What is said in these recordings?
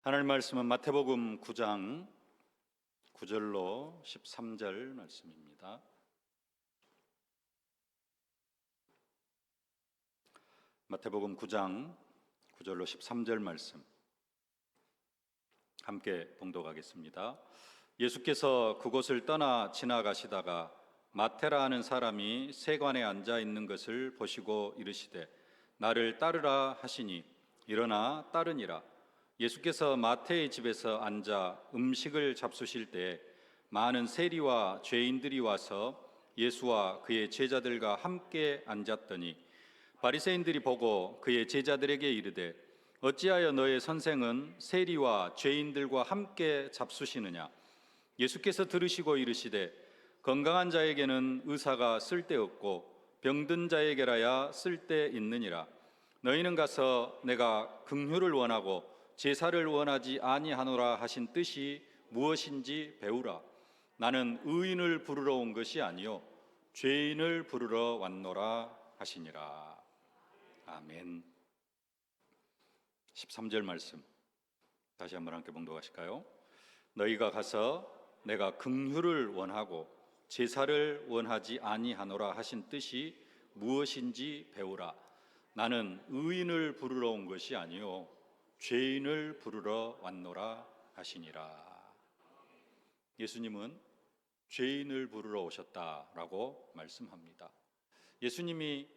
하나님 말씀은 마태복음 9장 9절로 13절 말씀입니다. 마태복음 9장 9절로 13절 말씀 함께 봉독하겠습니다. 예수께서 그곳을 떠나 지나가시다가 마태라 하는 사람이 세관에 앉아 있는 것을 보시고 이르시되 나를 따르라 하시니 일어나 따르니라. 예수께서 마태의 집에서 앉아 음식을 잡수실 때에 많은 세리와 죄인들이 와서 예수와 그의 제자들과 함께 앉았더니 바리새인들이 보고 그의 제자들에게 이르되 어찌하여 너의 선생은 세리와 죄인들과 함께 잡수시느냐. 예수께서 들으시고 이르시되 건강한 자에게는 의사가 쓸데없고 병든 자에게라야 쓸데있느니라. 너희는 가서 내가 긍휼을 원하고 제사를 원하지 아니하노라 하신 뜻이 무엇인지 배우라. 나는 의인을 부르러 온 것이 아니요 죄인을 부르러 왔노라 하시니라. 아멘. 13절 말씀 다시 한번 함께 봉독하실까요? 너희가 가서 내가 긍휼을 원하고 제사를 원하지 아니하노라 하신 뜻이 무엇인지 배우라. 나는 의인을 부르러 온 것이 아니요 죄인을 부르러 왔노라 하시니라. 예수님은 죄인을 부르러 오셨다라고 말씀합니다. 예수님이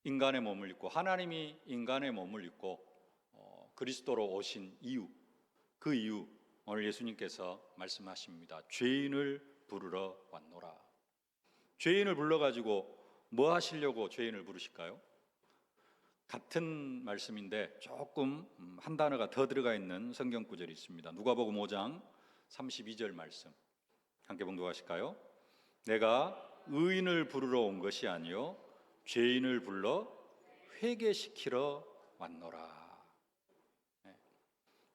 인간의 몸을 입고 하나님이 인간의 몸을 입고 그리스도로 오신 이유, 그 이유 오늘 예수님께서 말씀하십니다. 죄인을 부르러 왔노라. 죄인을 불러가지고 뭐 하시려고 죄인을 부르실까요? 같은 말씀인데 조금 한 단어가 더 들어가 있는 성경 구절이 있습니다. 누가복음 5장 32절 말씀 함께 봉독하실까요? 내가 의인을 부르러 온 것이 아니요 죄인을 불러 회개시키러 왔노라.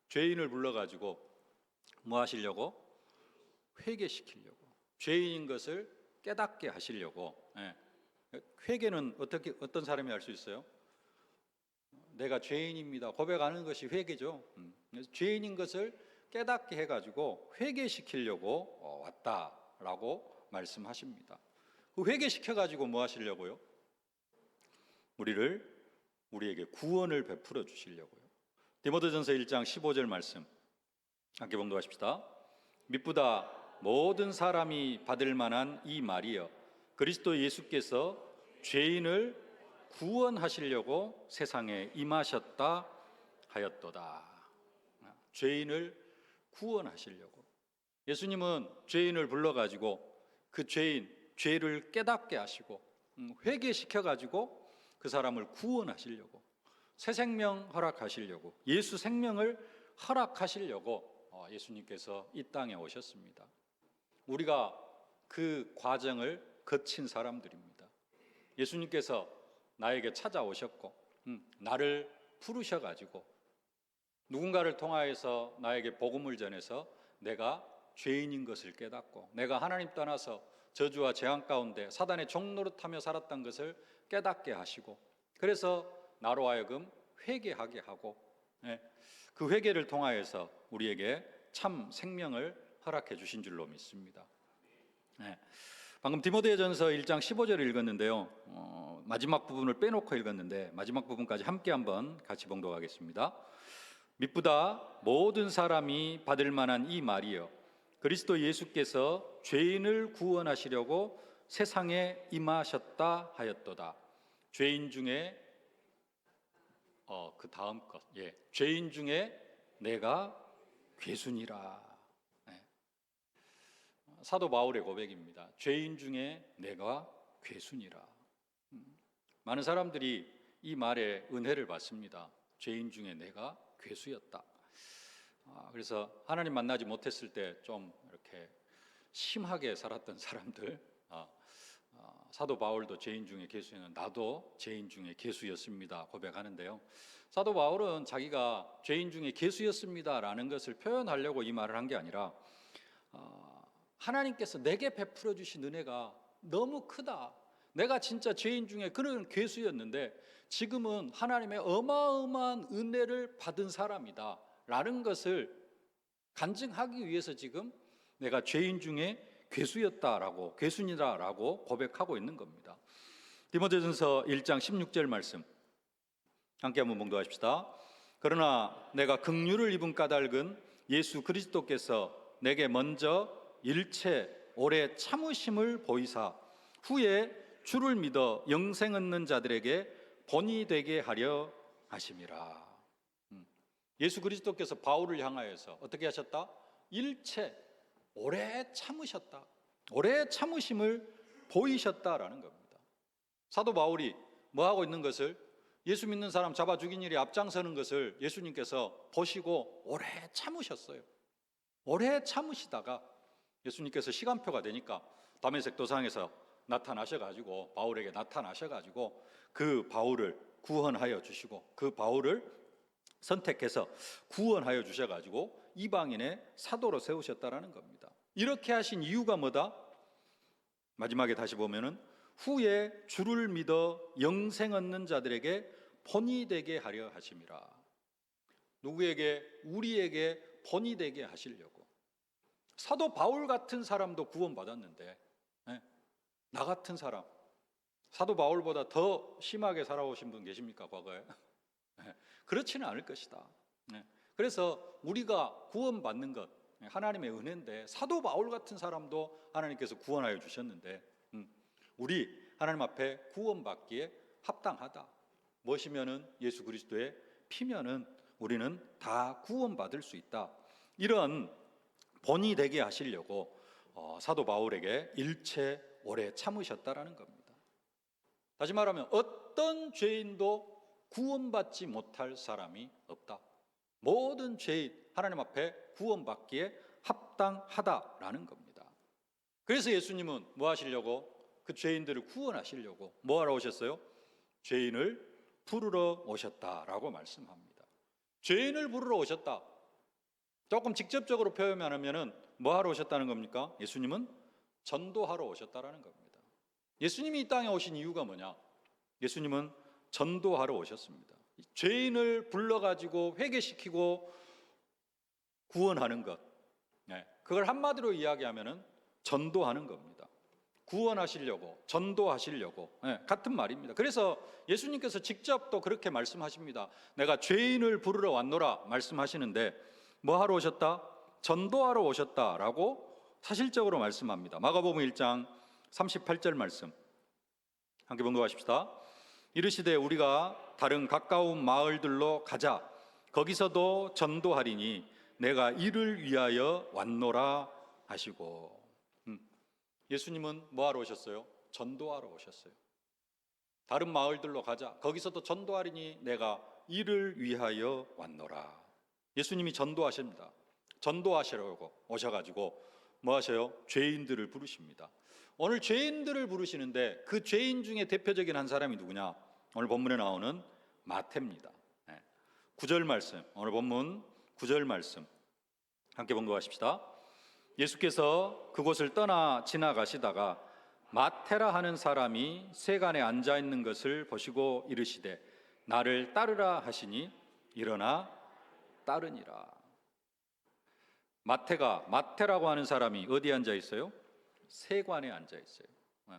죄인을 불러가지고 뭐 하시려고? 회개시키려고, 죄인인 것을 깨닫게 하시려고. 회개는 어떤 사람이 할 수 있어요? 내가 죄인입니다 고백하는 것이 회개죠. 죄인인 것을 깨닫게 해가지고 회개시키려고 왔다라고 말씀하십니다. 그 회개시켜가지고 뭐 하시려고요? 우리에게 구원을 베풀어 주시려고요. 디모데전서 1장 15절 말씀 함께 봉독하십시다. 미쁘다 모든 사람이 받을 만한 이 말이여 그리스도 예수께서 죄인을 구원하시려고 세상에 임하셨다 하였도다. 죄인을 구원하시려고 예수님은 죄인을 불러가지고 그 죄를 깨닫게 하시고 회개시켜가지고 그 사람을 구원하시려고, 새 생명 허락하시려고, 예수 생명을 허락하시려고 예수님께서 이 땅에 오셨습니다. 우리가 그 과정을 거친 사람들입니다. 예수님께서 나에게 찾아오셨고 나를 부르셔가지고 누군가를 통하여서 나에게 복음을 전해서 내가 죄인인 것을 깨닫고 내가 하나님 떠나서 저주와 재앙 가운데 사단의 종노릇하며 살았던 것을 깨닫게 하시고 그래서 나로 하여금 회개하게 하고 그 회개를 통하여서 우리에게 참 생명을 허락해 주신 줄로 믿습니다. 방금 디모데전서 1장 15절을 읽었는데요. 마지막 부분을 빼놓고 읽었는데 마지막 부분까지 함께 한번 같이 봉독하겠습니다. 미쁘다 모든 사람이 받을 만한 이 말이여 그리스도 예수께서 죄인을 구원하시려고 세상에 임하셨다 하였도다. 죄인 중에 그 다음 것, 죄인 중에 내가 괴순이라. 사도 바울의 고백입니다. 죄인 중에 내가 괴순이라. 많은 사람들이 이 말에 은혜를 받습니다. 죄인 중에 내가 괴수였다. 그래서 하나님 만나지 못했을 때 좀 이렇게 심하게 살았던 사람들, 사도 바울도 죄인 중에 괴수였는데 나도 죄인 중에 괴수였습니다 고백하는데요. 사도 바울은 자기가 죄인 중에 괴수였습니다라는 것을 표현하려고 이 말을 한 게 아니라 하나님께서 내게 베풀어 주신 은혜가 너무 크다. 내가 진짜 죄인 중에 그런 괴수였는데 지금은 하나님의 어마어마한 은혜를 받은 사람이다 라는 것을 간증하기 위해서 지금 내가 죄인 중에 괴수였다라고, 괴순이다라고 고백하고 있는 겁니다. 디모데전서 1장 16절 말씀 함께 한번 봉독하십시다. 그러나 내가 긍휼을 입은 까닭은 예수 그리스도께서 내게 먼저 일체 오래 참으심을 보이사 후에 주를 믿어 영생 얻는 자들에게 본이 되게 하려 하심이라. 예수 그리스도께서 바울을 향하여서 어떻게 하셨다? 일체 오래 참으셨다. 오래 참으심을 보이셨다라는 겁니다. 사도 바울이 뭐 하고 있는 것을, 예수 믿는 사람 잡아 죽인 일이 앞장서는 것을 예수님께서 보시고 오래 참으셨어요. 오래 참으시다가 예수님께서 시간표가 되니까 다메섹 도상에서 나타나셔가지고, 바울에게 나타나셔가지고 그 바울을 구원하여 주시고, 그 바울을 선택해서 구원하여 주셔가지고 이방인의 사도로 세우셨다라는 겁니다. 이렇게 하신 이유가 뭐다? 마지막에 다시 보면은 후에 주를 믿어 영생 얻는 자들에게 본이 되게 하려 하심이라. 누구에게? 우리에게 본이 되게 하시려고. 사도 바울 같은 사람도 구원받았는데, 나 같은 사람, 사도 바울보다 더 심하게 살아오신 분 계십니까, 과거에? 그렇지는 않을 것이다. 그래서 우리가 구원받는 것, 하나님의 은혜인데, 사도 바울 같은 사람도 하나님께서 구원하여 주셨는데, 우리 하나님 앞에 구원받기에 합당하다. 무엇이면은 예수 그리스도의 피면은 우리는 다 구원받을 수 있다. 이런 본이 되게 하시려고 사도 바울에게 일체 오래 참으셨다라는 겁니다. 다시 말하면 어떤 죄인도 구원받지 못할 사람이 없다. 모든 죄인 하나님 앞에 구원받기에 합당하다라는 겁니다. 그래서 예수님은 뭐 하시려고? 그 죄인들을 구원하시려고 뭐 하러 오셨어요? 죄인을 부르러 오셨다라고 말씀합니다. 죄인을 부르러 오셨다. 조금 직접적으로 표현하면은 뭐 하러 오셨다는 겁니까? 예수님은 전도하러 오셨다라는 겁니다. 예수님이 이 땅에 오신 이유가 뭐냐? 예수님은 전도하러 오셨습니다. 죄인을 불러가지고 회개시키고 구원하는 것, 그걸 한마디로 이야기하면은 전도하는 겁니다. 구원하시려고, 전도하시려고, 같은 말입니다. 그래서 예수님께서 직접 또 그렇게 말씀하십니다. 내가 죄인을 부르러 왔노라 말씀하시는데 뭐 하러 오셨다? 전도하러 오셨다라고 사실적으로 말씀합니다. 마가복음 1장 38절 말씀 함께 봉독하십시다. 이르시되 우리가 다른 가까운 마을들로 가자. 거기서도 전도하리니 내가 이를 위하여 왔노라 하시고. 예수님은 뭐 하러 오셨어요? 전도하러 오셨어요. 다른 마을들로 가자. 거기서도 전도하리니 내가 이를 위하여 왔노라. 예수님이 전도하십니다. 전도하시려고 오셔가지고 뭐 하셔요? 죄인들을 부르십니다. 오늘 죄인들을 부르시는데 그 죄인 중에 대표적인 한 사람이 누구냐? 오늘 본문에 나오는 마태입니다. 9절 말씀, 오늘 본문 9절 말씀 함께 봉독하십시다. 예수께서 그곳을 떠나 지나가시다가 마태라 하는 사람이 세간에 앉아 있는 것을 보시고 이르시되 나를 따르라 하시니 일어나 따르니라. 마태라고 하는 사람이 어디에 앉아 있어요? 세관에 앉아 있어요.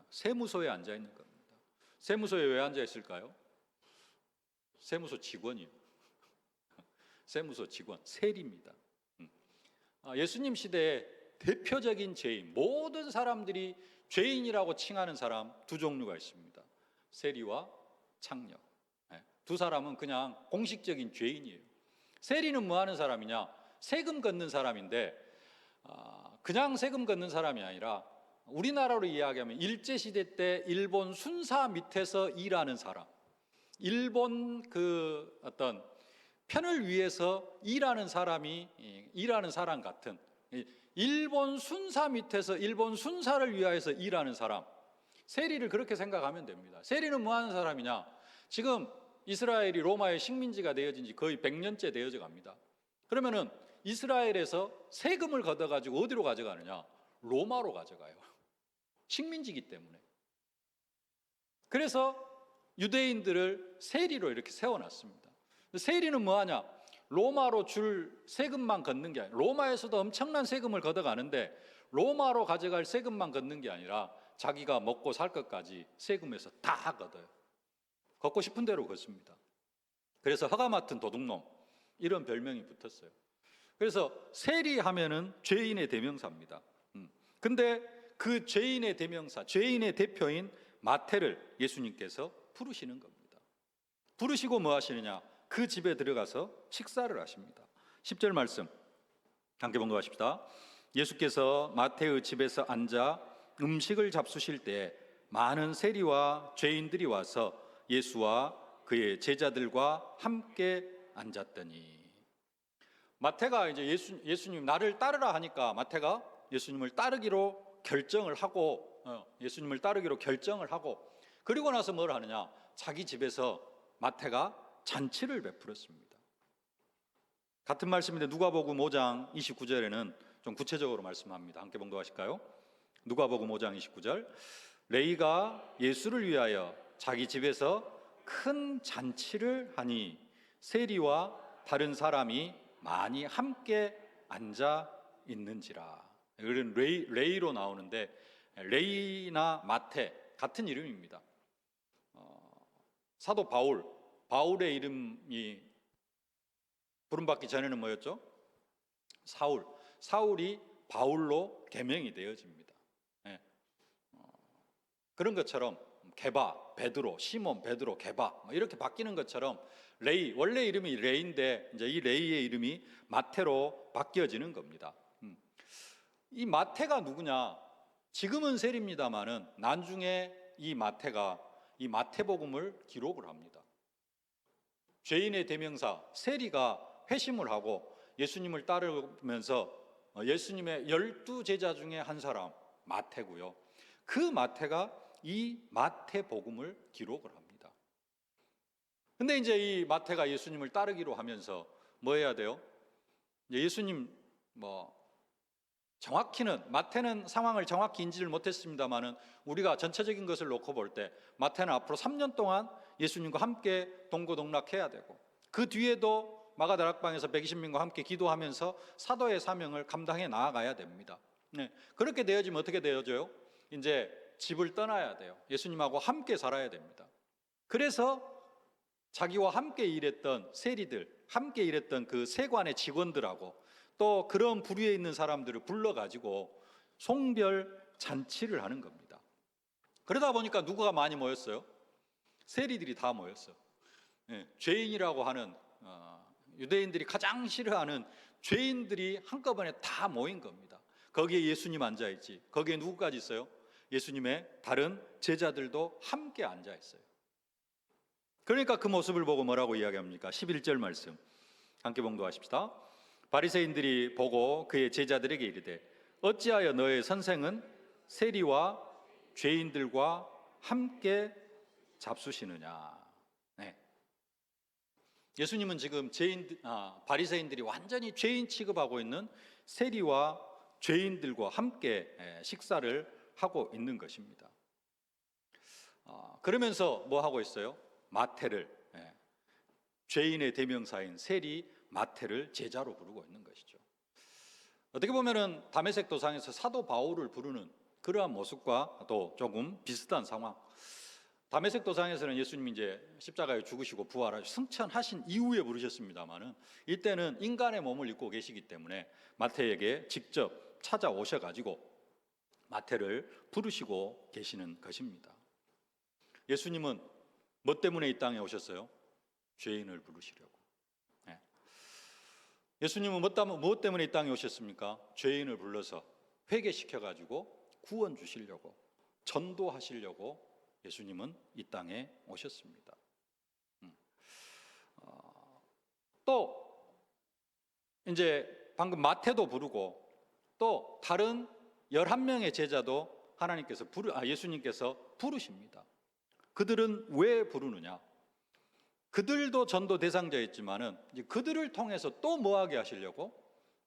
세무소에 앉아 있는 겁니다. 세무소에 왜 앉아 있을까요? 세무소 직원이요. 세무소 직원, 세리입니다. 예수님 시대에 대표적인 죄인, 모든 사람들이 죄인이라고 칭하는 사람 두 종류가 있습니다. 세리와 창녀. 두 사람은 그냥 공식적인 죄인이에요. 세리는 뭐 하는 사람이냐? 세금 걷는 사람인데 그냥 세금 걷는 사람이 아니라 우리나라로 이야기하면 일제시대 때 일본 순사 밑에서 일하는 사람, 일본 그 어떤 편을 위해서 일하는 사람 같은, 일본 순사 밑에서 일본 순사를 위하여서 일하는 사람, 세리를 그렇게 생각하면 됩니다. 세리는 뭐 하는 사람이냐? 지금 이스라엘이 로마의 식민지가 되어진 지 거의 100년째 되어져 갑니다. 그러면은 이스라엘에서 세금을 걷어가지고 어디로 가져가느냐? 로마로 가져가요. 식민지이기 때문에. 그래서 유대인들을 세리로 이렇게 세워놨습니다. 세리는 뭐 하냐? 로마로 줄 세금만 걷는 게 아니라, 로마에서도 엄청난 세금을 걷어가는데 로마로 가져갈 세금만 걷는 게 아니라 자기가 먹고 살 것까지 세금에서 다 걷어요. 걷고 싶은 대로 걷습니다. 그래서 허가 맡은 도둑놈, 이런 별명이 붙었어요. 그래서 세리하면은 죄인의 대명사입니다. 근데 그 죄인의 대명사, 죄인의 대표인 마태를 예수님께서 부르시는 겁니다. 부르시고 뭐 하시느냐? 그 집에 들어가서 식사를 하십니다. 10절 말씀 함께 봉독하십시다. 예수께서 마태의 집에서 앉아 음식을 잡수실 때 많은 세리와 죄인들이 와서 예수와 그의 제자들과 함께 앉았더니, 마태가 이제 예수님 나를 따르라 하니까 마태가 예수님을 따르기로 결정을 하고 그리고 나서 뭘 하느냐? 자기 집에서 마태가 잔치를 베풀었습니다. 같은 말씀인데 누가복음 5장 29절에는 좀 구체적으로 말씀합니다. 함께 봉독하실까요? 누가복음 5장 29절. 레위가 예수를 위하여 자기 집에서 큰 잔치를 하니 세리와 다른 사람이 많이 함께 앉아 있는지라. 이건 레이로 나오는데 레이나 마태 같은 이름입니다. 사도 바울의 이름이 부름받기 전에는 뭐였죠? 사울이 바울로 개명이 되어집니다. 그런 것처럼 게바, 베드로, 시몬, 베드로, 게바 이렇게 바뀌는 것처럼 레이, 원래 이름이 레이인데 이제 이 레이의 이름이 마태로 바뀌어지는 겁니다. 이 마태가 누구냐? 지금은 세리입니다마는 나중에 이 마태가 이 마태복음을 기록을 합니다. 죄인의 대명사 세리가 회심을 하고 예수님을 따르면서 예수님의 12제자 중에 한 사람 마태고요. 그 마태가 이 마태복음을 기록을 합니다. 근데 이제 이 마태가 예수님을 따르기로 하면서 뭐 해야 돼요? 예수님 정확히는 마태는 상황을 정확히 인지를 못했습니다만은 우리가 전체적인 것을 놓고 볼 때 마태는 앞으로 3년 동안 예수님과 함께 동고동락해야 되고 그 뒤에도 마가다락방에서 120명과 함께 기도하면서 사도의 사명을 감당해 나아가야 됩니다. 그렇게 되어지면 어떻게 되어져요? 이제 집을 떠나야 돼요. 예수님하고 함께 살아야 됩니다. 그래서 자기와 함께 일했던 세리들, 함께 일했던 그 세관의 직원들하고 또 그런 부류에 있는 사람들을 불러가지고 송별 잔치를 하는 겁니다. 그러다 보니까 누구가 많이 모였어요? 세리들이 다 모였어요. 죄인이라고 하는 유대인들이 가장 싫어하는 죄인들이 한꺼번에 다 모인 겁니다. 거기에 예수님 앉아있지. 거기에 누구까지 있어요? 예수님의 다른 제자들도 함께 앉아있어요. 그러니까 그 모습을 보고 뭐라고 이야기합니까? 11절 말씀 함께 봉독하십시다. 바리새인들이 보고 그의 제자들에게 이르되 어찌하여 너의 선생은 세리와 죄인들과 함께 잡수시느냐. 예수님은 지금 바리새인들이 완전히 죄인 취급하고 있는 세리와 죄인들과 함께 식사를 하고 있는 것입니다. 그러면서 뭐 하고 있어요? 마태를, 죄인의 대명사인 세리 마태를 제자로 부르고 있는 것이죠. 어떻게 보면은 다메섹 도상에서 사도 바울을 부르는 그러한 모습과 또 조금 비슷한 상황. 다메섹 도상에서는 예수님이 이제 십자가에 죽으시고 부활하시고 승천하신 이후에 부르셨습니다만은 이때는 인간의 몸을 입고 계시기 때문에 마태에게 직접 찾아오셔가지고 마태를 부르시고 계시는 것입니다. 예수님은 뭐 때문에 이 땅에 오셨어요? 죄인을 부르시려고. 예수님은 무엇 때문에 이 땅에 오셨습니까? 죄인을 불러서 회개시켜가지고 구원 주시려고, 전도하시려고 예수님은 이 땅에 오셨습니다. 또 이제 방금 마태도 부르고 또 다른 11명의 제자도 예수님께서 부르십니다. 그들은 왜 부르느냐? 그들도 전도 대상자였지만은 그들을 통해서 또 뭐하게 하시려고?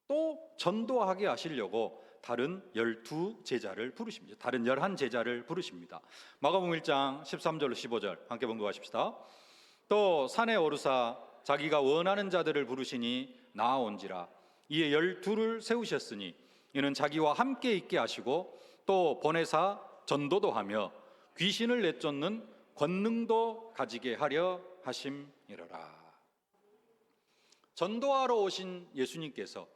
또 전도하게 하시려고 다른 12제자를 부르십니다. 다른 11제자를 부르십니다. 마가복음 1장 13절로 15절 함께 봉독하십시다. 또 산에 오르사 자기가 원하는 자들을 부르시니 나아온지라. 이에 12를 세우셨으니 이는 자기와 함께 있게 하시고 또 보내사 전도도 하며 귀신을 내쫓는 권능도 가지게 하려 하심이로라. 전도하러 오신 예수님께서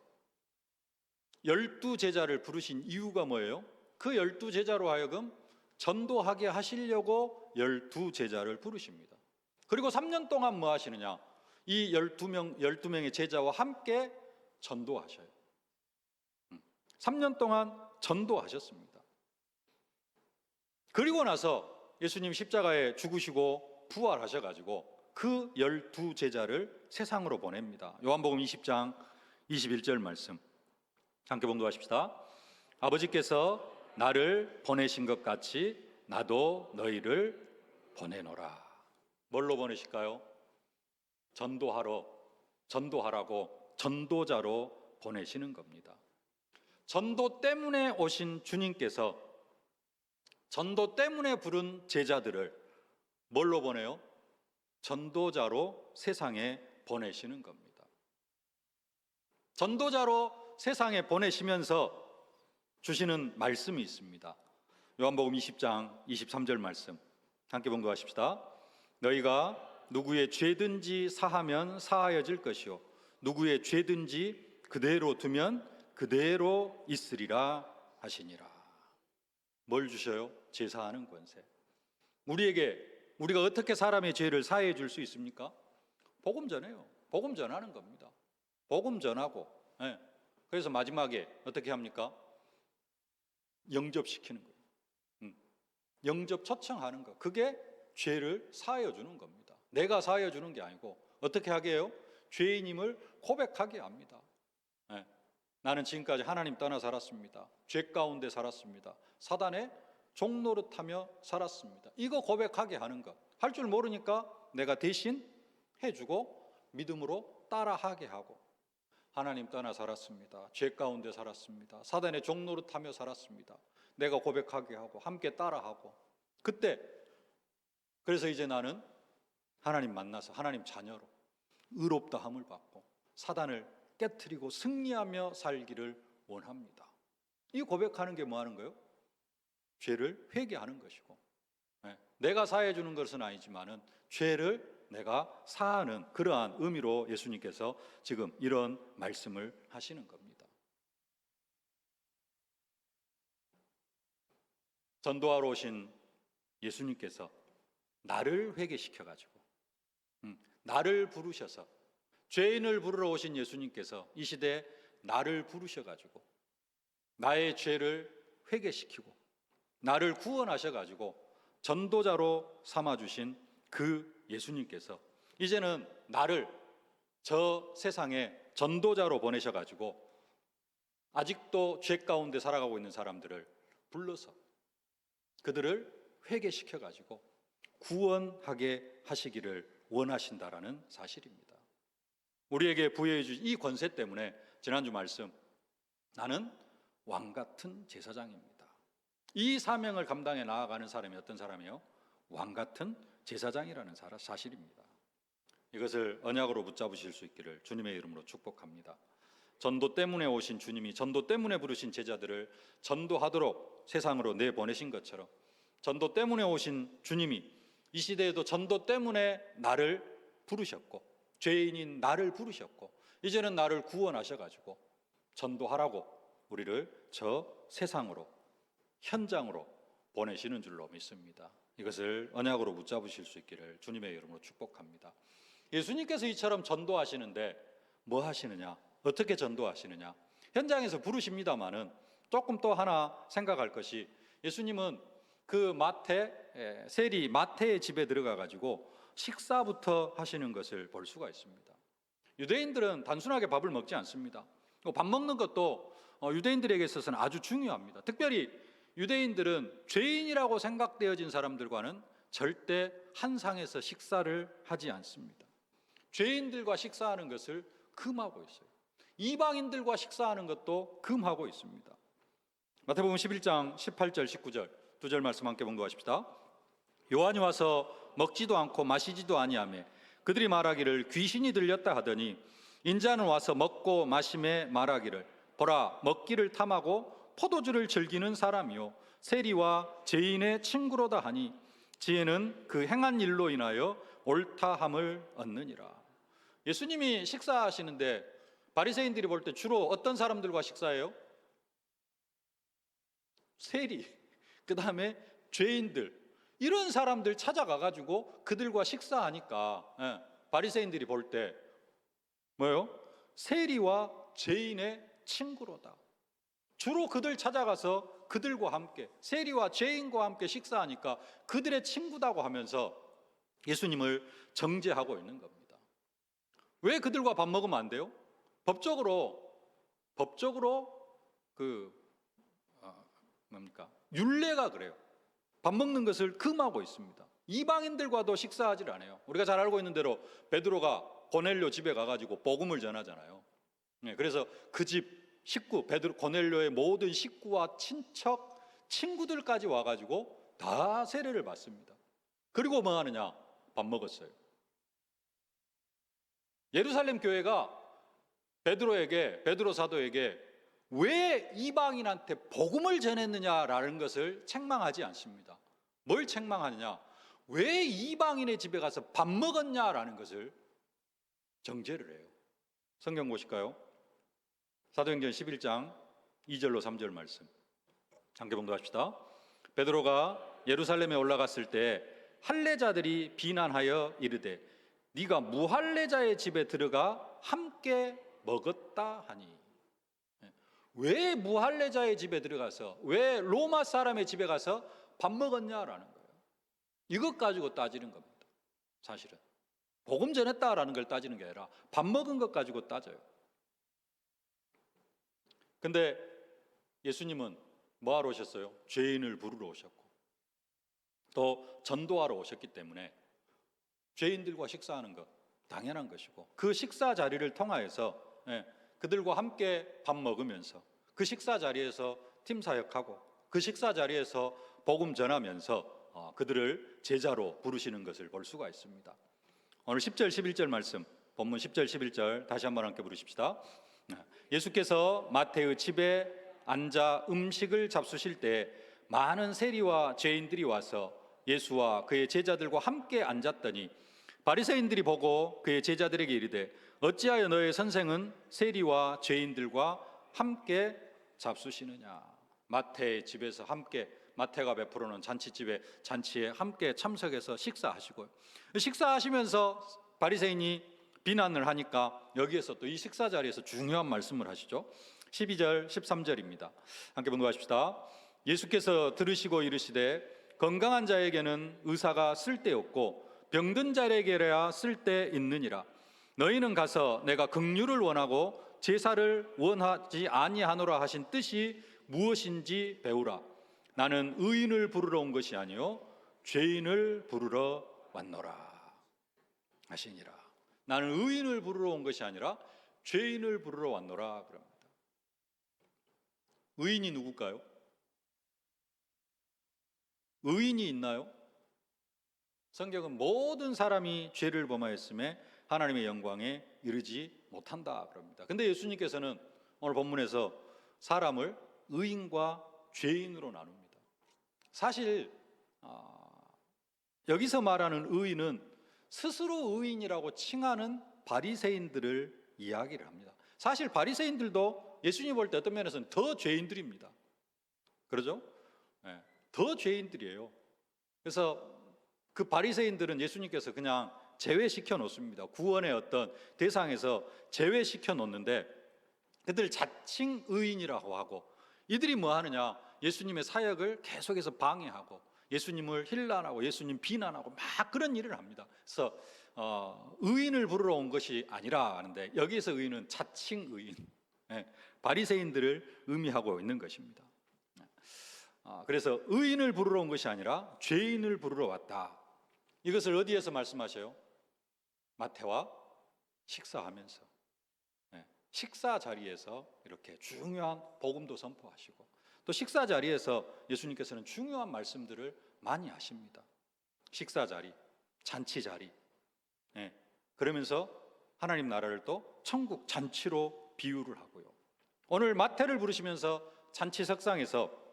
12제자를 부르신 이유가 뭐예요? 그 12제자로 하여금 전도하게 하시려고 12제자를 부르십니다. 그리고 3년 동안 뭐 하시느냐? 이 12명의 제자와 함께 전도하셔요. 3년 동안 전도하셨습니다. 그리고 나서 예수님 십자가에 죽으시고 부활하셔가지고 그 12제자를 세상으로 보냅니다. 요한복음 20장 21절 말씀 함께 봉독하십시다. 아버지께서 나를 보내신 것 같이 나도 너희를 보내노라. 뭘로 보내실까요? 전도하라고 전도자로 보내시는 겁니다. 전도 때문에 오신 주님께서 전도 때문에 부른 제자들을 뭘로 보내요? 전도자로 세상에 보내시는 겁니다. 전도자로 세상에 보내시면서 주시는 말씀이 있습니다. 요한복음 20장 23절 말씀 함께 봉독하십시다. 너희가 누구의 죄든지 사하면 사하여질 것이요 누구의 죄든지 그대로 두면 그대로 있으리라 하시니라. 뭘 주셔요? 제사하는 권세. 우리가 어떻게 사람의 죄를 사해 줄 수 있습니까? 복음 전해요. 복음 전하는 겁니다. 복음 전하고, 그래서 마지막에 어떻게 합니까? 영접시키는 거예요. 영접 초청하는 거. 그게 죄를 사하여 주는 겁니다. 내가 사하여 주는 게 아니고 어떻게 하게 해요? 죄인임을 고백하게 합니다. 나는 지금까지 하나님 떠나 살았습니다. 죄 가운데 살았습니다. 사단의 종노릇하며 살았습니다. 이거 고백하게 하는 것. 할 줄 모르니까 내가 대신 해주고 믿음으로 따라하게 하고 하나님 떠나 살았습니다. 죄 가운데 살았습니다. 사단의 종노릇하며 살았습니다. 내가 고백하게 하고 함께 따라하고 그때 그래서 이제 나는 하나님 만나서 하나님 자녀로 의롭다 함을 받고 사단을 깨트리고 승리하며 살기를 원합니다. 이 고백하는 게 뭐 하는 거예요? 죄를 회개하는 것이고 내가 사해 주는 것은 아니지만은 죄를 내가 사하는 그러한 의미로 예수님께서 지금 이런 말씀을 하시는 겁니다. 전도하러 오신 예수님께서 나를 회개시켜 가지고 나를 부르셔서 죄인을 부르러 오신 예수님께서 이 시대에 나를 부르셔 가지고 나의 죄를 회개시키고 나를 구원하셔 가지고 전도자로 삼아 주신 그 예수님께서 이제는 나를 저 세상에 전도자로 보내셔 가지고 아직도 죄 가운데 살아가고 있는 사람들을 불러서 그들을 회개시켜 가지고 구원하게 하시기를 원하신다라는 사실입니다. 우리에게 부여해 주신 이 권세 때문에 지난주 말씀 나는 왕 같은 제사장입니다. 이 사명을 감당해 나아가는 사람이 어떤 사람이에요? 왕 같은 제사장이라는 사실입니다. 이것을 언약으로 붙잡으실 수 있기를 주님의 이름으로 축복합니다. 전도 때문에 오신 주님이 전도 때문에 부르신 제자들을 전도하도록 세상으로 내보내신 것처럼 전도 때문에 오신 주님이 이 시대에도 전도 때문에 나를 부르셨고 죄인인 나를 부르셨고 이제는 나를 구원하셔가지고 전도하라고 우리를 저 세상으로 현장으로 보내시는 줄로 믿습니다. 이것을 언약으로 붙잡으실 수 있기를 주님의 이름으로 축복합니다. 예수님께서 이처럼 전도하시는데 뭐 하시느냐? 어떻게 전도하시느냐? 현장에서 부르십니다마는 조금 또 하나 생각할 것이 예수님은 그 세리 마태의 집에 들어가 가지고 식사부터 하시는 것을 볼 수가 있습니다. 유대인들은 단순하게 밥을 먹지 않습니다. 밥 먹는 것도 유대인들에게 있어서는 아주 중요합니다. 특별히 유대인들은 죄인이라고 생각되어진 사람들과는 절대 한 상에서 식사를 하지 않습니다. 죄인들과 식사하는 것을 금하고 있어요. 이방인들과 식사하는 것도 금하고 있습니다. 마태복음 11장 18절 19절 두 절 말씀 함께 봉독하십시다. 요한이 와서 먹지도 않고 마시지도 아니하며 그들이 말하기를 귀신이 들렸다 하더니 인자는 와서 먹고 마심에 말하기를 보라 먹기를 탐하고 포도주를 즐기는 사람이요 세리와 죄인의 친구로다 하니 지혜는 그 행한 일로 인하여 옳다함을 얻느니라. 예수님이 식사하시는데 바리새인들이 볼 때 주로 어떤 사람들과 식사해요? 세리, 그 다음에 죄인들, 이런 사람들 찾아가가지고 그들과 식사하니까 바리새인들이 볼 때 뭐요? 세리와 죄인의 친구로다. 주로 그들 찾아가서 그들과 함께, 세리와 죄인과 함께 식사하니까 그들의 친구다고 하면서 예수님을 정죄하고 있는 겁니다. 왜 그들과 밥 먹으면 안 돼요? 법적으로 율례가 그래요. 밥 먹는 것을 금하고 있습니다. 이방인들과도 식사하지 않아요. 우리가 잘 알고 있는 대로 베드로가 고넬료 집에 가가지고 복음을 전하잖아요. 그래서 그 집 식구, 고넬료의 모든 식구와 친척, 친구들까지 와가지고 다 세례를 받습니다. 그리고 뭐 하느냐? 밥 먹었어요. 예루살렘 교회가 베드로 사도에게 왜 이방인한테 복음을 전했느냐라는 것을 책망하지 않습니다. 뭘 책망하느냐? 왜 이방인의 집에 가서 밥 먹었냐라는 것을 정죄를 해요. 성경 보실까요? 사도행전 11장 2절로 3절 말씀 함께 봉독합시다. 베드로가 예루살렘에 올라갔을 때 할례자들이 비난하여 이르되 네가 무할례자의 집에 들어가 함께 먹었다 하니. 왜 무할례자의 집에 들어가서, 왜 로마 사람의 집에 가서 밥 먹었냐라는 거예요. 이것 가지고 따지는 겁니다. 사실은 복음 전했다라는 걸 따지는 게 아니라 밥 먹은 것 가지고 따져요. 근데 예수님은 뭐하러 오셨어요? 죄인을 부르러 오셨고 또 전도하러 오셨기 때문에 죄인들과 식사하는 것 당연한 것이고, 그 식사 자리를 통하여서 그들과 함께 밥 먹으면서 그 식사 자리에서 팀 사역하고 그 식사 자리에서 복음 전하면서 그들을 제자로 부르시는 것을 볼 수가 있습니다. 오늘 10절 11절 말씀, 본문 10절 11절 다시 한번 함께 부르십시다. 예수께서 마태의 집에 앉아 음식을 잡수실 때 많은 세리와 죄인들이 와서 예수와 그의 제자들과 함께 앉았더니 바리새인들이 보고 그의 제자들에게 이르되 어찌하여 너의 선생은 세리와 죄인들과 함께 잡수시느냐. 마태의 집에서 함께, 마태가 베풀어놓은 잔치에 함께 참석해서 식사하시고요. 식사하시면서 바리새인이 비난을 하니까 여기에서 또 이 식사 자리에서 중요한 말씀을 하시죠. 12절 13절입니다. 함께 봉독하십시다. 예수께서 들으시고 이르시되 건강한 자에게는 의사가 쓸데없고 병든 자에게야 쓸데 있느니라. 너희는 가서 내가 긍휼을 원하고 제사를 원하지 아니하노라 하신 뜻이 무엇인지 배우라. 나는 의인을 부르러 온 것이 아니요 죄인을 부르러 왔노라 하시니라. 나는 의인을 부르러 온 것이 아니라 죄인을 부르러 왔노라 그럽니다. 의인이 누굴까요? 의인이 있나요? 성경은 모든 사람이 죄를 범하였음에 하나님의 영광에 이르지 못한다 그럽니다. 근데 예수님께서는 오늘 본문에서 사람을 의인과 죄인으로 나눕니다. 사실 여기서 말하는 의인은 스스로 의인이라고 칭하는 바리새인들을 이야기를 합니다. 사실 바리새인들도 예수님 볼 때 어떤 면에서는 더 죄인들입니다. 그러죠? 네, 더 죄인들이에요. 그래서 그 바리새인들은 예수님께서 그냥 제외시켜 놓습니다. 구원의 어떤 대상에서 제외시켜 놓는데 그들 자칭 의인이라고 하고, 이들이 뭐 하느냐? 예수님의 사역을 계속해서 방해하고 예수님을 힐난하고 예수님 비난하고 막 그런 일을 합니다. 그래서 의인을 부르러 온 것이 아니라 하는데 여기에서 의인은 자칭 의인, 바리새인들을 의미하고 있는 것입니다. 그래서 의인을 부르러 온 것이 아니라 죄인을 부르러 왔다. 이것을 어디에서 말씀하셔요? 마태와 식사하면서, 식사 자리에서 이렇게 중요한 복음도 선포하시고 또 식사 자리에서 예수님께서는 중요한 말씀들을 많이 하십니다. 식사 자리, 잔치 자리, 그러면서 하나님 나라를 또 천국 잔치로 비유를 하고요. 오늘 마태를 부르시면서 잔치 석상에서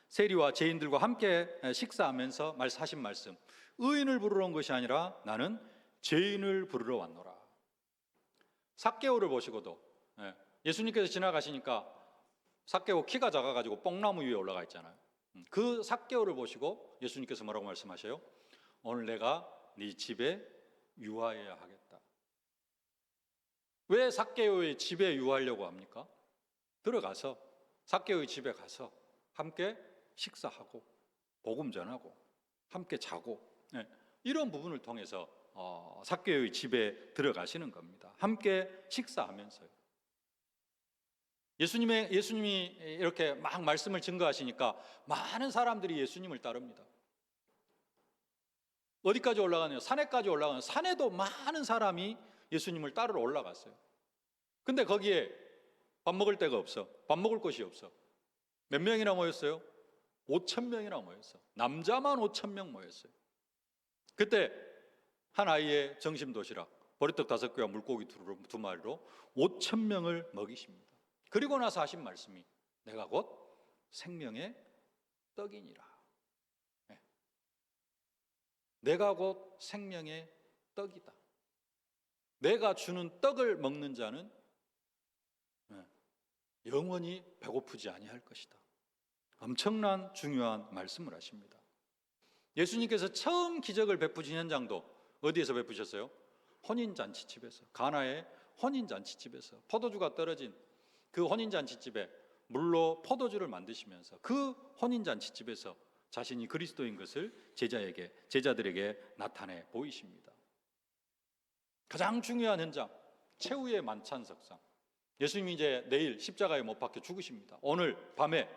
세리와 죄인들과 함께 식사하면서 말씀하신 말씀, 의인을 부르러 온 것이 아니라 나는 죄인을 부르러 왔노라. 삭개오를 보시고도 예수님께서 지나가시니까 삭개오 키가 작아가지고 뽕나무 위에 올라가 있잖아요. 그 삭개오를 보시고 예수님께서 뭐라고 말씀하셔요? 오늘 내가 네 집에 유하여야 하겠다. 왜 삭개오의 집에 유하려고 합니까? 들어가서 삭개오의 집에 가서 함께 식사하고 복음 전하고 함께 자고 이런 부분을 통해서 삭개오의 집에 들어가시는 겁니다. 함께 식사하면서요. 예수님이 이렇게 막 말씀을 증거하시니까 많은 사람들이 예수님을 따릅니다. 어디까지 올라가네요? 산에까지 올라가는, 산에도 많은 사람이 예수님을 따르러 올라갔어요. 근데 거기에 밥 먹을 데가 없어. 밥 먹을 곳이 없어. 몇 명이나 모였어요? 5,000명이나 모였어. 남자만 5,000명 모였어요. 그때 한 아이의 점심 도시락, 보리떡 5개와 물고기 2마리로 5,000명을 먹이십니다. 그리고 나서 하신 말씀이 내가 곧 생명의 떡이니라. 내가 곧 생명의 떡이다. 내가 주는 떡을 먹는 자는 영원히 배고프지 아니할 것이다. 엄청난 중요한 말씀을 하십니다. 예수님께서 처음 기적을 베푸신 현장도 어디에서 베푸셨어요? 혼인잔치집에서, 가나의 혼인잔치집에서 포도주가 떨어진 그 혼인잔치집에 물로 포도주를 만드시면서 그 혼인잔치집에서 자신이 그리스도인 것을 제자들에게 나타내 보이십니다. 가장 중요한 현장, 최후의 만찬석상. 예수님이 이제 내일 십자가에 못 박혀 죽으십니다. 오늘 밤에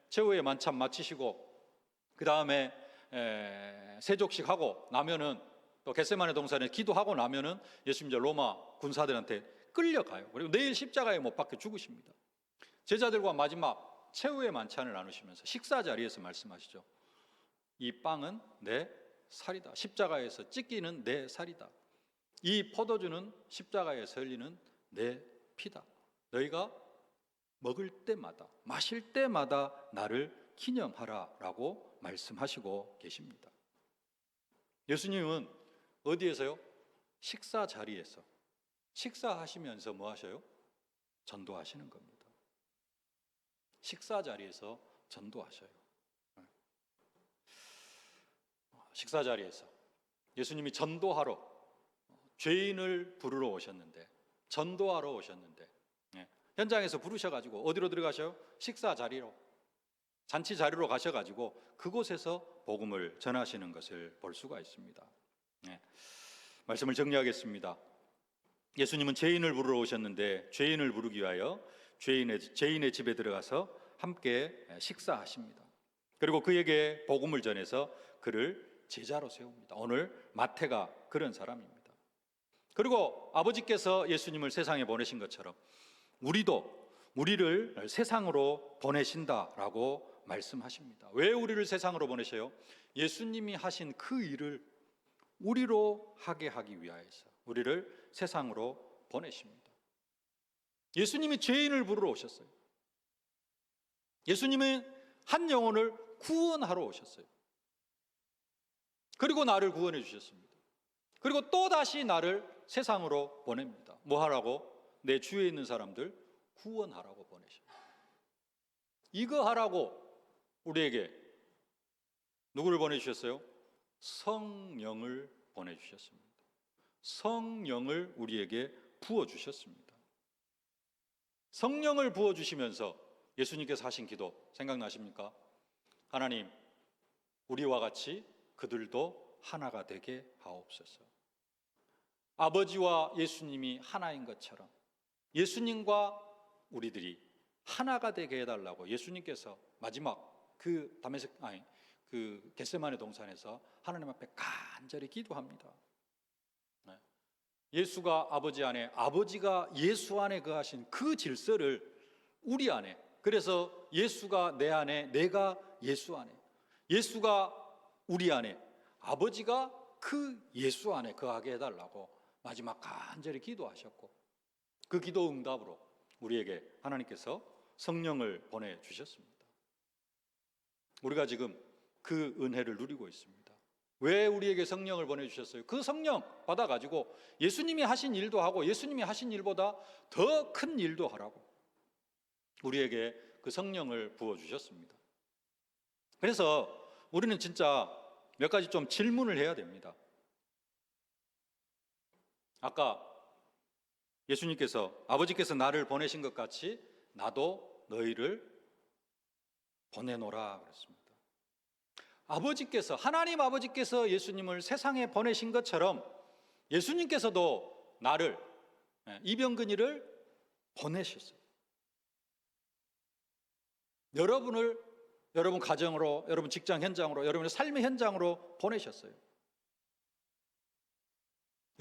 최후의 만찬 마치시고 그 다음에 세족식 하고 나면은 또 겟세마네 동산에 기도하고 나면은 예수님 이제 로마 군사들한테 끌려가요. 그리고 내일 십자가에 못 박혀 죽으십니다. 제자들과 마지막 최후의 만찬을 나누시면서 식사 자리에서 말씀하시죠. 이 빵은 내 살이다. 십자가에서 찢기는 내 살이다. 이 포도주는 십자가에서 흘리는 내 피다. 너희가 먹을 때마다 마실 때마다 나를 기념하라라고 말씀하시고 계십니다. 예수님은 어디에서요? 식사 자리에서 식사하시면서 뭐 하셔요? 전도하시는 겁니다. 식사 자리에서 전도하셔요. 식사 자리에서 예수님이 전도하러 죄인을 부르러 오셨는데, 전도하러 오셨는데 현장에서 부르셔가지고 어디로 들어가셔요? 식사 자리로, 잔치 자리로 가셔가지고 그곳에서 복음을 전하시는 것을 볼 수가 있습니다. 말씀을 정리하겠습니다. 예수님은 죄인을 부르러 오셨는데 죄인을 부르기 위하여 죄인의 집에 들어가서 함께 식사하십니다. 그리고 그에게 복음을 전해서 그를 제자로 세웁니다. 오늘 마태가 그런 사람입니다. 그리고 아버지께서 예수님을 세상에 보내신 것처럼 우리를 세상으로 보내신다라고 말씀하십니다. 왜 우리를 세상으로 보내셔요? 예수님이 하신 그 일을 우리로 하게 하기 위하여서 우리를 세상으로 보내십니다. 예수님이 죄인을 부르러 오셨어요. 예수님은 한 영혼을 구원하러 오셨어요. 그리고 나를 구원해 주셨습니다. 그리고 또 다시 나를 세상으로 보냅니다. 뭐 하라고? 내 주위에 있는 사람들 구원하라고 보내셔요. 이거 하라고 우리에게 누구를 보내주셨어요? 성령을 보내주셨습니다. 성령을 우리에게 부어주셨습니다. 성령을 부어주시면서 예수님께서 하신 기도 생각나십니까? 하나님, 우리와 같이 그들도 하나가 되게 하옵소서. 아버지와 예수님이 하나인 것처럼 예수님과 우리들이 하나가 되게 해달라고 예수님께서 마지막 그 겟세마네 동산에서 하나님 앞에 간절히 기도합니다. 예수가 아버지 안에, 아버지가 예수 안에 거하신 그 질서를 우리 안에, 그래서 예수가 내 안에, 내가 예수 안에, 예수가 우리 안에, 아버지가 그 예수 안에 거하게 해달라고 마지막 간절히 기도하셨고, 그 기도 응답으로 우리에게 하나님께서 성령을 보내주셨습니다. 우리가 지금 그 은혜를 누리고 있습니다. 왜 우리에게 성령을 보내주셨어요? 그 성령 받아가지고 예수님이 하신 일도 하고 예수님이 하신 일보다 더 큰 일도 하라고 우리에게 그 성령을 부어주셨습니다. 그래서 우리는 진짜 몇 가지 좀 질문을 해야 됩니다. 아까 예수님께서 아버지께서 나를 보내신 것 같이 나도 너희를 보내노라 그랬습니다. 아버지께서, 하나님 아버지께서 예수님을 세상에 보내신 것처럼 예수님께서도 나를, 이병근이를 보내셨어요. 여러분을 여러분 가정으로, 여러분 직장 현장으로, 여러분의 삶의 현장으로 보내셨어요.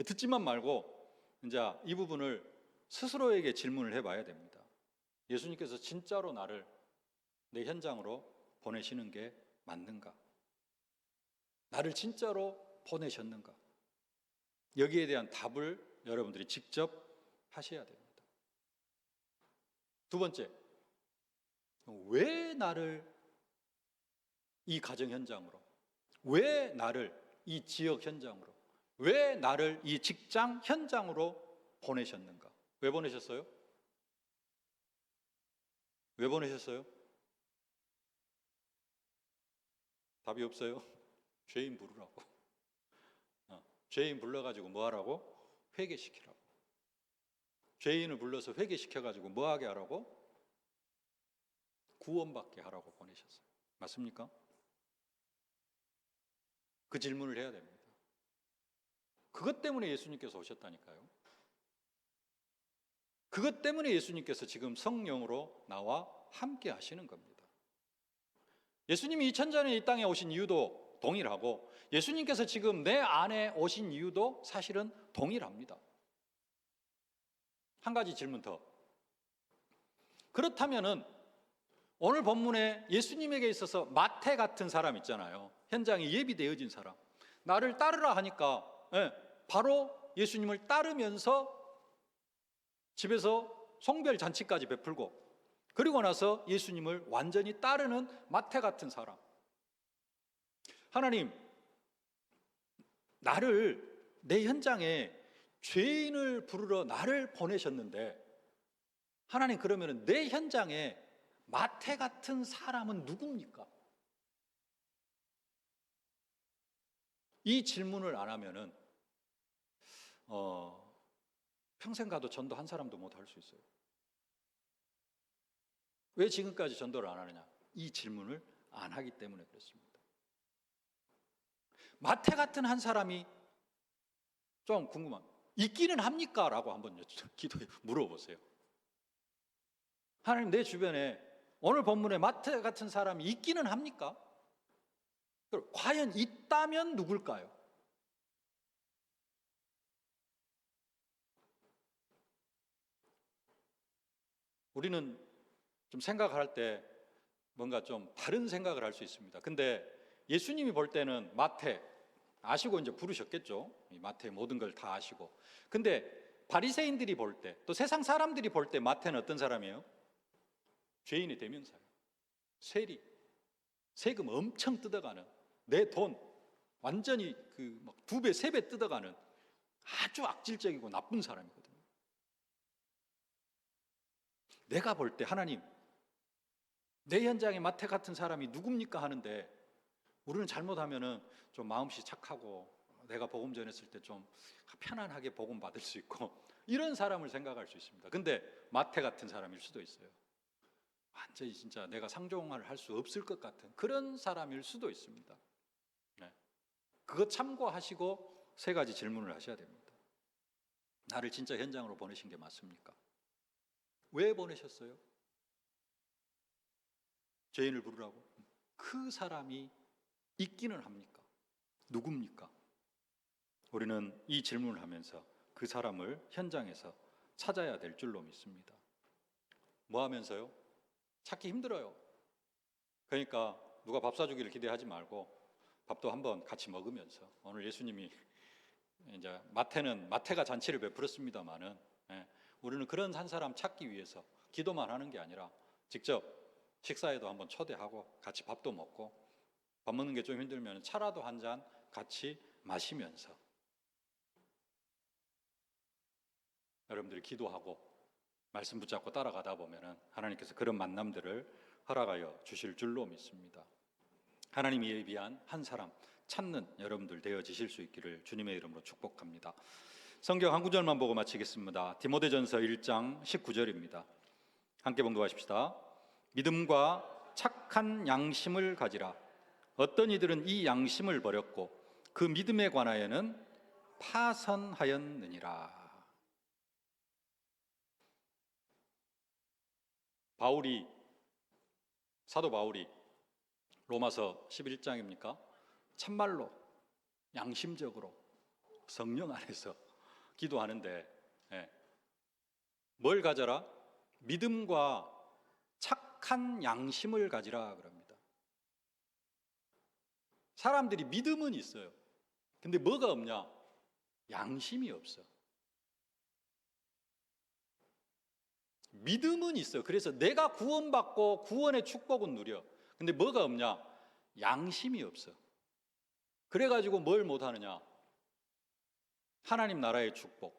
듣지만 말고 이제 이 부분을 스스로에게 질문을 해봐야 됩니다. 예수님께서 진짜로 나를 내 현장으로 보내시는 게 맞는가? 나를 진짜로 보내셨는가? 여기에 대한 답을 여러분들이 직접 하셔야 됩니다. 두 번째, 왜 나를 이 가정 현장으로, 왜 나를 이 지역 현장으로, 왜 나를 이 직장 현장으로 보내셨는가? 왜 보내셨어요? 왜 보내셨어요? 답이 없어요? 죄인 부르라고. 죄인 불러가지고 뭐 하라고? 회개시키라고. 죄인을 불러서 회개시켜가지고 뭐 하게 하라고? 구원받게 하라고 보내셨어요. 맞습니까? 그 질문을 해야 됩니다. 그것 때문에 예수님께서 오셨다니까요. 그것 때문에 예수님께서 지금 성령으로 나와 함께 하시는 겁니다. 예수님이 2000년 이 땅에 오신 이유도 동일하고 예수님께서 지금 내 안에 오신 이유도 사실은 동일합니다. 한 가지 질문 더. 그렇다면은 오늘 본문에 예수님에게 있어서 마태 같은 사람 있잖아요. 현장에 예비되어진 사람. 나를 따르라 하니까 바로 예수님을 따르면서 집에서 송별 잔치까지 베풀고 그리고 나서 예수님을 완전히 따르는 마태 같은 사람. 하나님, 나를 내 현장에 죄인을 부르러 나를 보내셨는데 하나님, 그러면 내 현장에 마태 같은 사람은 누굽니까? 이 질문을 안 하면은 평생 가도 전도 한 사람도 못 할 수 있어요. 왜 지금까지 전도를 안 하느냐? 이 질문을 안 하기 때문에 그렇습니다. 마태 같은 한 사람이 좀 궁금한, 있기는 합니까? 라고 한번 기도에 물어보세요. 하나님, 내 주변에 오늘 본문에 마태 같은 사람이 있기는 합니까? 과연 있다면 누굴까요? 우리는 좀 생각할 때 뭔가 좀 다른 생각을 할 수 있습니다. 근데 예수님이 볼 때는 마태 아시고 이제 부르셨겠죠. 이 마태의 모든 걸 다 아시고. 근데 바리새인들이 볼 때, 또 세상 사람들이 볼 때 마태는 어떤 사람이에요? 죄인의 대명사예요. 세리, 세금 엄청 뜯어가는, 내 돈 완전히 그 막 2배, 3배 뜯어가는 아주 악질적이고 나쁜 사람이거든요. 내가 볼 때 하나님, 내 현장에 마태 같은 사람이 누굽니까 하는데 우리는 잘못하면은 좀 마음씨 착하고 내가 복음 전했을 때 좀 편안하게 복음 받을 수 있고 이런 사람을 생각할 수 있습니다. 근데 마태 같은 사람일 수도 있어요. 완전히 진짜 내가 상종을 할 수 없을 것 같은 그런 사람일 수도 있습니다. 네. 그거 참고하시고 세 가지 질문을 하셔야 됩니다. 나를 진짜 현장으로 보내신 게 맞습니까? 왜 보내셨어요? 죄인을 부르라고? 그 사람이 있기는 합니까? 누굽니까? 우리는 이 질문을 하면서 그 사람을 현장에서 찾아야 될 줄로 믿습니다. 뭐 하면서요? 찾기 힘들어요. 그러니까 누가 밥 사주기를 기대하지 말고 밥도 한번 같이 먹으면서, 오늘 예수님이 이제 마태가 잔치를 베풀었습니다마는, 우리는 그런 한 사람 찾기 위해서 기도만 하는 게 아니라 직접 식사에도 한번 초대하고 같이 밥도 먹고, 밥 먹는 게 좀 힘들면 차라도 한 잔 같이 마시면서 여러분들이 기도하고 말씀 붙잡고 따라가다 보면은 하나님께서 그런 만남들을 허락하여 주실 줄로 믿습니다. 하나님이 예비한 한 사람 찾는 여러분들 되어지실 수 있기를 주님의 이름으로 축복합니다. 성경 한 구절만 보고 마치겠습니다. 디모데전서 1장 19절입니다. 함께 봉독하십시다. 믿음과 착한 양심을 가지라. 어떤 이들은 이 양심을 버렸고 그 믿음에 관하여는 파선하였느니라. 사도 바울이 로마서 11장입니까? 참말로 양심적으로 성령 안에서 기도하는데, 뭘 가져라? 믿음과 착한 양심을 가지라 그럽니다. 사람들이 믿음은 있어요. 근데 뭐가 없냐? 양심이 없어. 믿음은 있어. 그래서 내가 구원받고 구원의 축복은 누려. 근데 뭐가 없냐? 양심이 없어. 그래가지고 뭘 못하느냐? 하나님 나라의 축복,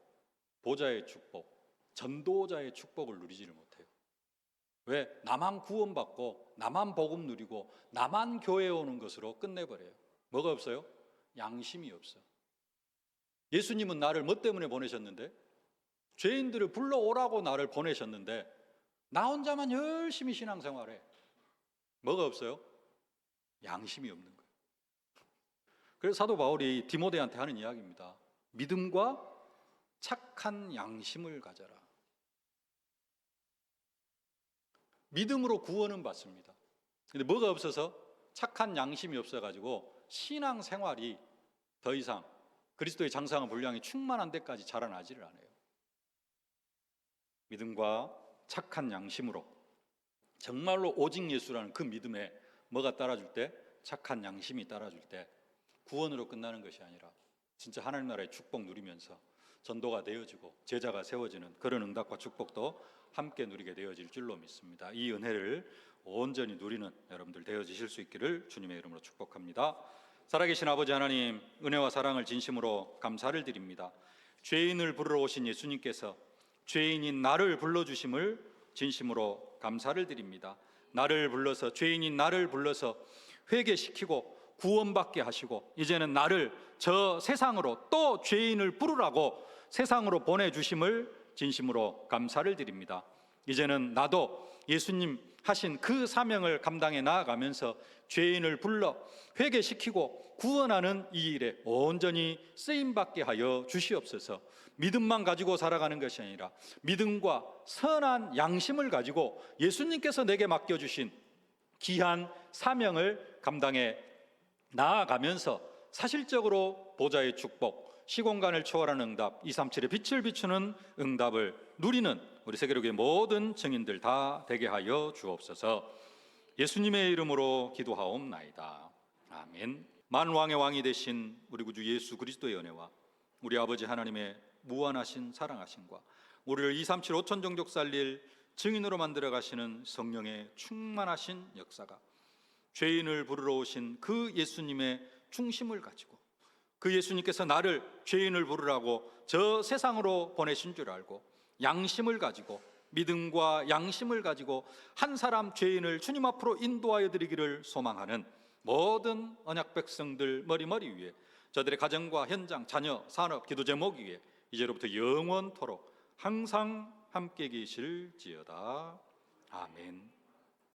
보좌의 축복, 전도자의 축복을 누리지를 못해요. 왜? 나만 구원받고 나만 복음 누리고 나만 교회에 오는 것으로 끝내버려요. 뭐가 없어요? 양심이 없어. 예수님은 나를 뭐 때문에 보내셨는데? 죄인들을 불러오라고 나를 보내셨는데 나 혼자만 열심히 신앙생활해. 뭐가 없어요? 양심이 없는 거예요. 그래서 사도 바울이 디모데한테 하는 이야기입니다. 믿음과 착한 양심을 가져라. 믿음으로 구원은 받습니다. 근데 뭐가 없어서? 착한 양심이 없어가지고 신앙생활이 더 이상 그리스도의 장성한 분량이 충만한 데까지 자라나지를 않아요. 믿음과 착한 양심으로 정말로 오직 예수라는 그 믿음에 뭐가 따라줄 때? 착한 양심이 따라줄 때 구원으로 끝나는 것이 아니라 진짜 하나님 나라의 축복 누리면서 전도가 되어지고 제자가 세워지는 그런 응답과 축복도 함께 누리게 되어질 줄로 믿습니다. 이 은혜를 온전히 누리는 여러분들 되어지실 수 있기를 주님의 이름으로 축복합니다. 살아계신 아버지 하나님, 은혜와 사랑을 진심으로 감사를 드립니다. 죄인을 부르러 오신 예수님께서 죄인인 나를 불러주심을 진심으로 감사를 드립니다. 나를 불러서, 죄인인 나를 불러서 회개시키고 구원받게 하시고 이제는 나를 저 세상으로 또 죄인을 부르라고 세상으로 보내주심을 진심으로 감사를 드립니다. 이제는 나도 예수님 하신 그 사명을 감당해 나아가면서 죄인을 불러 회개시키고 구원하는 이 일에 온전히 쓰임받게 하여 주시옵소서. 믿음만 가지고 살아가는 것이 아니라 믿음과 선한 양심을 가지고 예수님께서 내게 맡겨주신 귀한 사명을 감당해 나아가면서 사실적으로 보좌의 축복, 시공간을 초월하는 응답, 237의 빛을 비추는 응답을 누리는 우리 세계로교의 모든 증인들 다 되게 하여 주옵소서. 예수님의 이름으로 기도하옵나이다. 아멘. 만왕의 왕이 되신 우리 구주 예수 그리스도의 은혜와 우리 아버지 하나님의 무한하신 사랑하심과 우리를 237 5천 종족 살릴 증인으로 만들어 가시는 성령의 충만하신 역사가 죄인을 부르러 오신 그 예수님의 중심을 가지고 그 예수님께서 나를 죄인을 부르라고 저 세상으로 보내신 줄 알고 양심을 가지고 믿음과 양심을 가지고 한 사람 죄인을 주님 앞으로 인도하여 드리기를 소망하는 모든 언약 백성들 머리머리 위에 저들의 가정과 현장, 자녀, 산업, 기도 제목 위에 이제로부터 영원토록 항상 함께 계실지어다. 아멘.